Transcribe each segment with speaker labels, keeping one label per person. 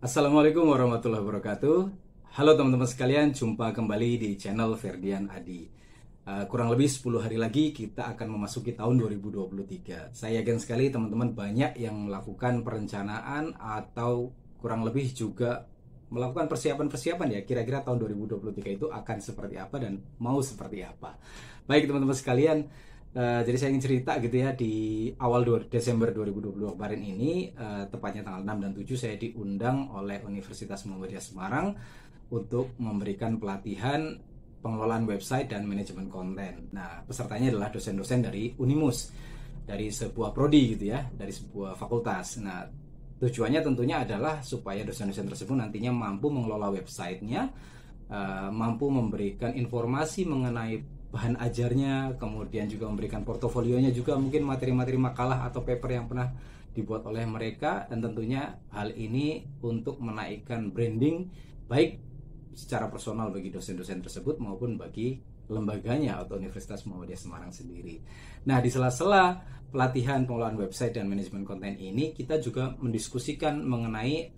Speaker 1: Assalamualaikum warahmatullahi wabarakatuh. Halo teman-teman sekalian, jumpa kembali di channel Ferdian Adi. Kurang lebih 10 hari lagi kita akan memasuki tahun 2023. Saya yakin sekali teman-teman banyak yang melakukan perencanaan atau kurang lebih juga melakukan persiapan-persiapan ya. Kira-kira tahun 2023 itu akan seperti apa dan mau seperti apa. Baik teman-teman sekalian, jadi saya ingin cerita gitu ya, di awal Desember 2022 kemarin ini, tepatnya tanggal 6 dan 7 saya diundang oleh Universitas Muhammadiyah Semarang untuk memberikan pelatihan pengelolaan website dan manajemen konten. Nah, pesertanya adalah dosen-dosen dari Unimus, dari sebuah prodi gitu ya, dari sebuah fakultas. Nah, tujuannya tentunya adalah supaya dosen-dosen tersebut nantinya mampu mengelola websitenya, mampu memberikan informasi mengenai bahan ajarnya, kemudian juga memberikan portofolionya, juga mungkin materi-materi makalah atau paper yang pernah dibuat oleh mereka, dan tentunya hal ini untuk menaikkan branding baik secara personal bagi dosen-dosen tersebut maupun bagi lembaganya atau Universitas Muhammadiyah Semarang sendiri. Nah, di sela-sela pelatihan pengelolaan website dan manajemen konten ini, kita juga mendiskusikan mengenai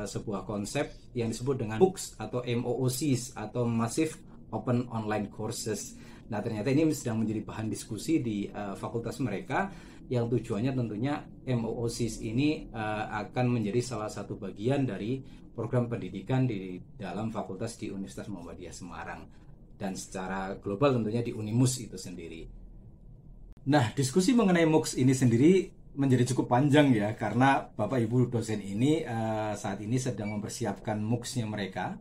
Speaker 1: sebuah konsep yang disebut dengan MOOCs atau MOOCs atau Massive Open Online Courses. Nah, ternyata ini sedang menjadi bahan diskusi di fakultas mereka, yang tujuannya tentunya MOOCs ini akan menjadi salah satu bagian dari program pendidikan di dalam fakultas di Universitas Muhammadiyah Semarang, dan secara global tentunya di Unimus itu sendiri. Nah, diskusi mengenai MOOCs ini sendiri menjadi cukup panjang ya, karena Bapak Ibu dosen ini saat ini sedang mempersiapkan MOOCs-nya mereka,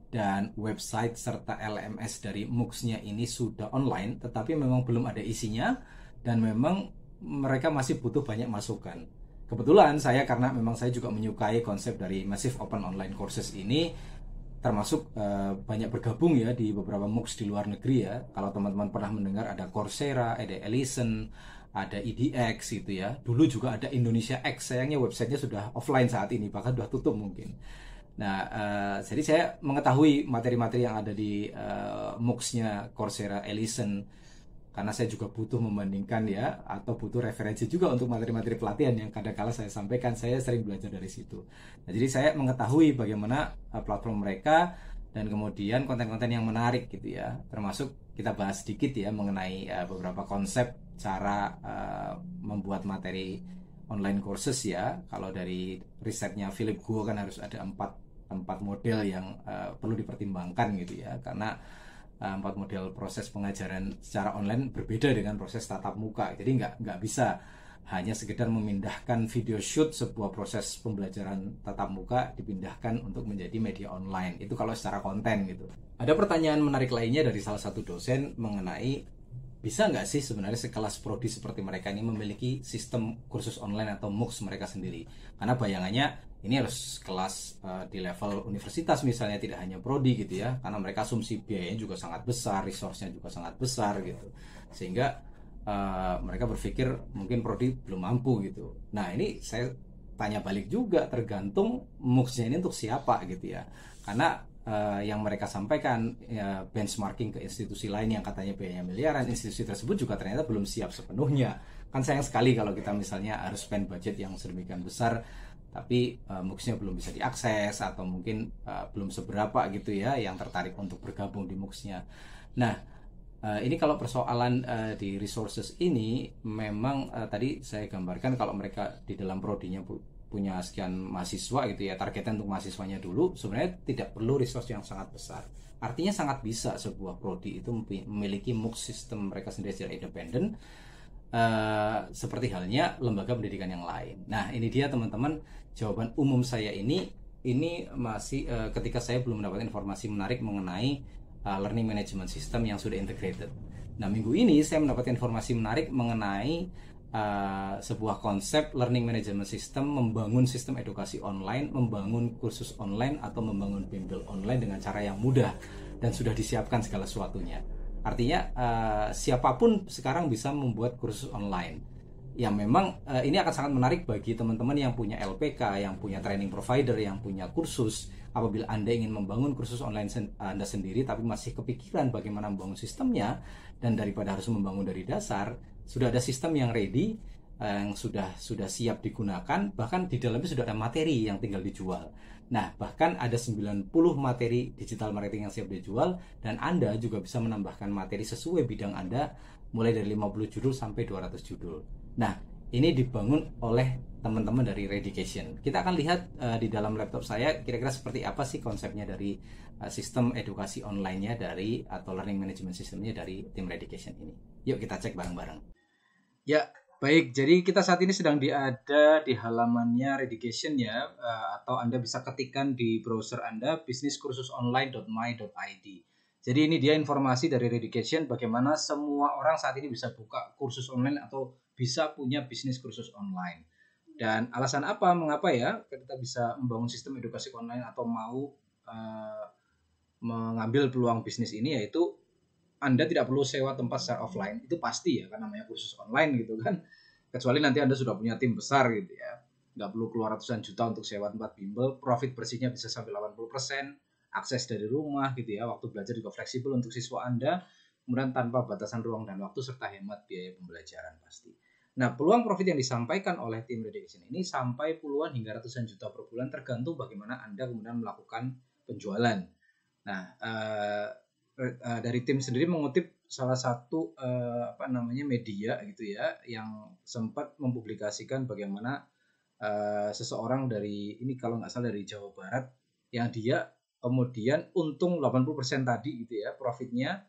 Speaker 1: dan website serta LMS dari MOOCs-nya ini sudah online, tetapi memang belum ada isinya, dan memang mereka masih butuh banyak masukan. Kebetulan karena memang saya juga menyukai konsep dari Massive Open Online Courses ini, termasuk banyak bergabung ya di beberapa MOOCs di luar negeri ya. Kalau teman-teman pernah mendengar, ada Coursera, ada Elisen, ada EDX gitu ya. Dulu juga ada Indonesia X, sayangnya websitenya sudah offline saat ini, bahkan sudah tutup mungkin. Nah, jadi saya mengetahui materi-materi yang ada di MOOCs-nya Coursera, Elisen, karena saya juga butuh membandingkan ya, atau butuh referensi juga untuk materi-materi pelatihan yang kadang-kala saya sampaikan. Saya sering belajar dari situ. Nah, jadi saya mengetahui bagaimana platform mereka, dan kemudian konten-konten yang menarik gitu ya. Termasuk kita bahas sedikit ya mengenai beberapa konsep cara membuat materi online courses ya. Kalau dari risetnya Philip Guo kan harus ada empat model yang perlu dipertimbangkan gitu ya, karena 4 model proses pengajaran secara online berbeda dengan proses tatap muka. Jadi nggak bisa hanya sekedar memindahkan video shoot sebuah proses pembelajaran tatap muka dipindahkan untuk menjadi media online. Itu kalau secara konten gitu. Ada pertanyaan menarik lainnya dari salah satu dosen mengenai, bisa nggak sih sebenarnya sekelas prodi seperti mereka ini memiliki sistem kursus online atau MOOCs mereka sendiri? Karena bayangannya ini harus kelas di level universitas misalnya, tidak hanya prodi gitu ya, karena mereka asumsi biayanya juga sangat besar, resource-nya juga sangat besar gitu, sehingga mereka berpikir mungkin prodi belum mampu gitu. Nah, ini saya tanya balik juga, tergantung MOOCs-nya ini untuk siapa gitu ya, karena yang mereka sampaikan ya, benchmarking ke institusi lain yang katanya biayanya miliaran, institusi tersebut juga ternyata belum siap sepenuhnya. Kan sayang sekali kalau kita misalnya harus spend budget yang sedemikian besar, tapi MOOCs-nya belum bisa diakses, atau mungkin belum seberapa gitu ya yang tertarik untuk bergabung di MOOCs-nya. Nah, ini kalau persoalan di resources ini, memang tadi saya gambarkan kalau mereka di dalam prodinya punya sekian mahasiswa gitu ya, targetnya untuk mahasiswanya dulu, sebenarnya tidak perlu resource yang sangat besar. Artinya sangat bisa sebuah prodi itu memiliki MOOC sistem mereka sendiri secara independen, seperti halnya lembaga pendidikan yang lain. Nah, ini dia teman-teman jawaban umum saya ini masih ketika saya belum mendapatkan informasi menarik mengenai learning management system yang sudah integrated. Nah, minggu ini saya mendapatkan informasi menarik mengenai sebuah konsep learning management system, membangun sistem edukasi online, membangun kursus online, atau membangun bimbel online dengan cara yang mudah dan sudah disiapkan segala sesuatunya. Artinya siapapun sekarang bisa membuat kursus online. Yang memang ini akan sangat menarik bagi teman-teman yang punya LPK, yang punya training provider, yang punya kursus. Apabila Anda ingin membangun kursus online Anda sendiri, tapi masih kepikiran bagaimana membangun sistemnya, dan daripada harus membangun dari dasar, sudah ada sistem yang ready yang sudah siap digunakan, bahkan di dalamnya sudah ada materi yang tinggal dijual. Nah, bahkan ada 90 materi digital marketing yang siap dijual, dan Anda juga bisa menambahkan materi sesuai bidang Anda, mulai dari 50 judul sampai 200 judul. Nah, ini dibangun oleh teman-teman dari Redication. Kita akan lihat di dalam laptop saya kira-kira seperti apa sih konsepnya dari sistem edukasi online-nya dari atau learning management system-nya dari tim Redication ini. Yuk kita cek bareng-bareng. Ya, baik. Jadi kita saat ini sedang ada di halamannya Redication ya, atau Anda bisa ketikkan di browser Anda bisniskursusonline.my.id. Jadi ini dia informasi dari Redication bagaimana semua orang saat ini bisa buka kursus online atau bisa punya bisnis kursus online. Dan alasan apa, mengapa ya kita bisa membangun sistem edukasi online atau mau mengambil peluang bisnis ini, yaitu Anda tidak perlu sewa tempat secara offline, itu pasti ya, kan namanya kursus online gitu kan. Kecuali nanti Anda sudah punya tim besar gitu ya. Nggak perlu keluar ratusan juta untuk sewa tempat bimbel, profit bersihnya bisa sampai 80%, akses dari rumah gitu ya, waktu belajar juga fleksibel untuk siswa Anda, kemudian tanpa batasan ruang dan waktu, serta hemat biaya pembelajaran pasti. Nah, peluang profit yang disampaikan oleh tim Redication ini sampai puluhan hingga ratusan juta per bulan, tergantung bagaimana Anda kemudian melakukan penjualan. Nah, dari tim sendiri mengutip salah satu media gitu ya, yang sempat mempublikasikan bagaimana seseorang dari ini, kalau nggak salah dari Jawa Barat, yang dia kemudian untung 80% tadi gitu ya, profitnya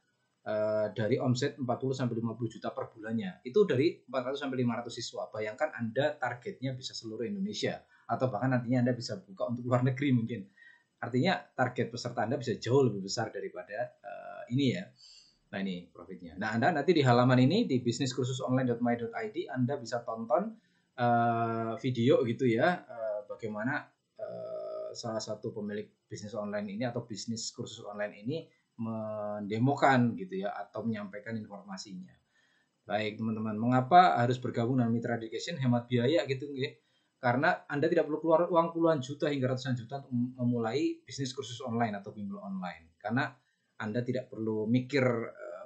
Speaker 1: dari omset 40 sampai 50 juta per bulannya. Itu dari 400 sampai 500 siswa. Bayangkan Anda targetnya bisa seluruh Indonesia, atau bahkan nantinya Anda bisa buka untuk luar negeri mungkin. Artinya target peserta Anda bisa jauh lebih besar daripada ini ya. Nah, ini profitnya. Nah, Anda nanti di halaman ini di bisniskursusonline.my.id Anda bisa tonton video gitu ya, bagaimana salah satu pemilik bisnis online ini atau bisnis kursus online ini mendemokan gitu ya, atau menyampaikan informasinya. Baik teman-teman, mengapa harus bergabung dengan Mitra Education? Hemat biaya gitu ya. Karena Anda tidak perlu keluar uang puluhan juta hingga ratusan juta untuk memulai bisnis kursus online atau bimbel online. Karena Anda tidak perlu mikir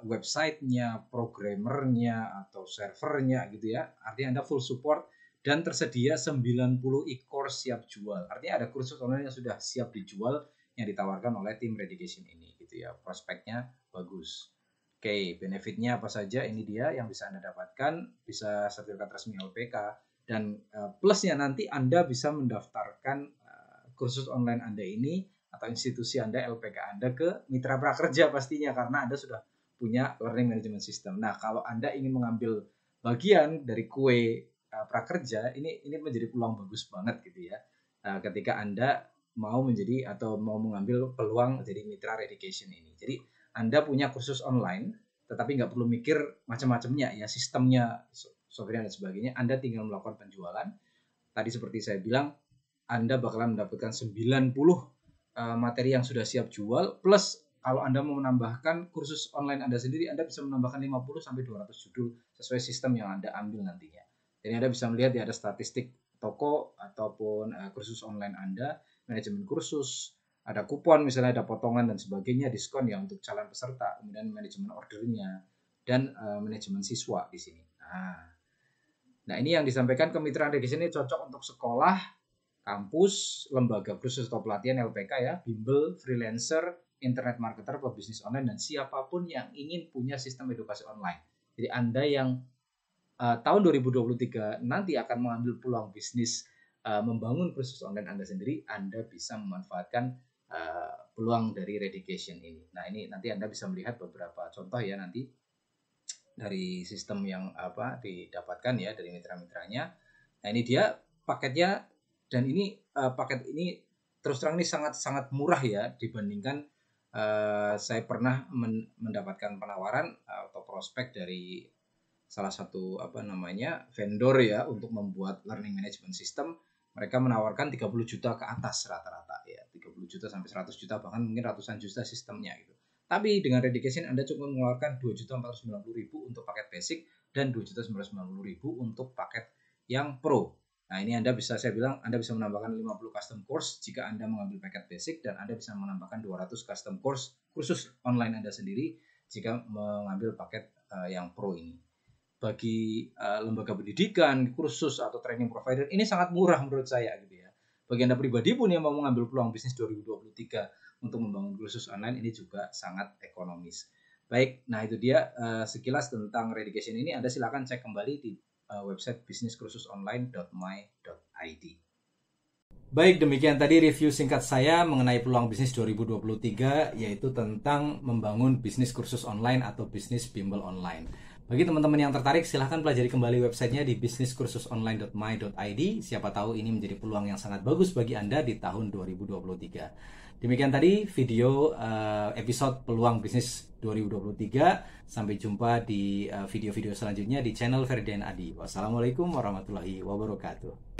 Speaker 1: websitenya, programmernya, atau servernya gitu ya. Artinya Anda full support dan tersedia 90 e-course siap jual. Artinya ada kursus online yang sudah siap dijual yang ditawarkan oleh tim Redication ini gitu ya. Prospeknya bagus. Oke, benefitnya apa saja? Ini dia yang bisa Anda dapatkan. Bisa sertifikat resmi LPK. Dan plusnya nanti Anda bisa mendaftarkan kursus online Anda ini atau institusi Anda, LPK Anda, ke mitra prakerja pastinya, karena Anda sudah punya learning management system. Nah, kalau Anda ingin mengambil bagian dari kue prakerja, ini menjadi peluang bagus banget gitu ya. Ketika Anda mau menjadi atau mau mengambil peluang jadi mitra Redication ini. Jadi Anda punya kursus online, tetapi nggak perlu mikir macam-macamnya ya, sistemnya, software dan sebagainya. Anda tinggal melakukan penjualan. Tadi seperti saya bilang, Anda bakalan mendapatkan 90 materi yang sudah siap jual, plus kalau Anda mau menambahkan kursus online Anda sendiri, Anda bisa menambahkan 50 sampai 200 judul sesuai sistem yang Anda ambil nantinya. Jadi Anda bisa melihat ya, ada statistik toko ataupun kursus online Anda, manajemen kursus, ada kupon misalnya, ada potongan dan sebagainya, diskon ya untuk calon peserta, kemudian manajemen ordernya, dan manajemen siswa di sini. Nah, ini yang disampaikan kemitraan Redication ini cocok untuk sekolah, kampus, lembaga kursus atau pelatihan LPK ya, bimbel, freelancer, internet marketer, pebisnis online, dan siapapun yang ingin punya sistem edukasi online. Jadi Anda yang tahun 2023 nanti akan mengambil peluang bisnis membangun kursus online Anda sendiri, Anda bisa memanfaatkan peluang dari Redication ini. Nah, ini nanti Anda bisa melihat beberapa contoh ya nanti dari sistem yang didapatkan ya dari mitra-mitranya. Nah, ini dia paketnya, dan ini paket ini terus terang ini sangat murah ya dibandingkan saya pernah mendapatkan penawaran atau prospek dari salah satu vendor ya untuk membuat learning management system. Mereka menawarkan 30 juta ke atas rata-rata ya, 30 juta sampai 100 juta, bahkan mungkin ratusan juta sistemnya gitu. Tapi dengan Redication Anda cukup mengeluarkan 2.490.000 untuk paket basic dan 2.990.000 untuk paket yang pro. Nah, ini saya bilang Anda bisa menambahkan 50 custom course jika Anda mengambil paket basic, dan Anda bisa menambahkan 200 custom course kursus online Anda sendiri jika mengambil paket yang pro ini. bagi lembaga pendidikan, kursus atau training provider ini sangat murah menurut saya gitu ya. Bagi Anda pribadi pun yang mau mengambil peluang bisnis 2023 untuk membangun kursus online ini juga sangat ekonomis. Baik, nah itu dia sekilas tentang Reeducation ini. Anda silakan cek kembali di website bisniskursusonline.my.id. Baik, demikian tadi review singkat saya mengenai peluang bisnis 2023, yaitu tentang membangun bisnis kursus online atau bisnis bimbel online. Bagi teman-teman yang tertarik, silahkan pelajari kembali websitenya di bisniskursusonline.my.id. Siapa tahu ini menjadi peluang yang sangat bagus bagi Anda di tahun 2023. Demikian tadi video episode peluang bisnis 2023. Sampai jumpa di video-video selanjutnya di channel Ferdian Adi. Wassalamualaikum warahmatullahi wabarakatuh.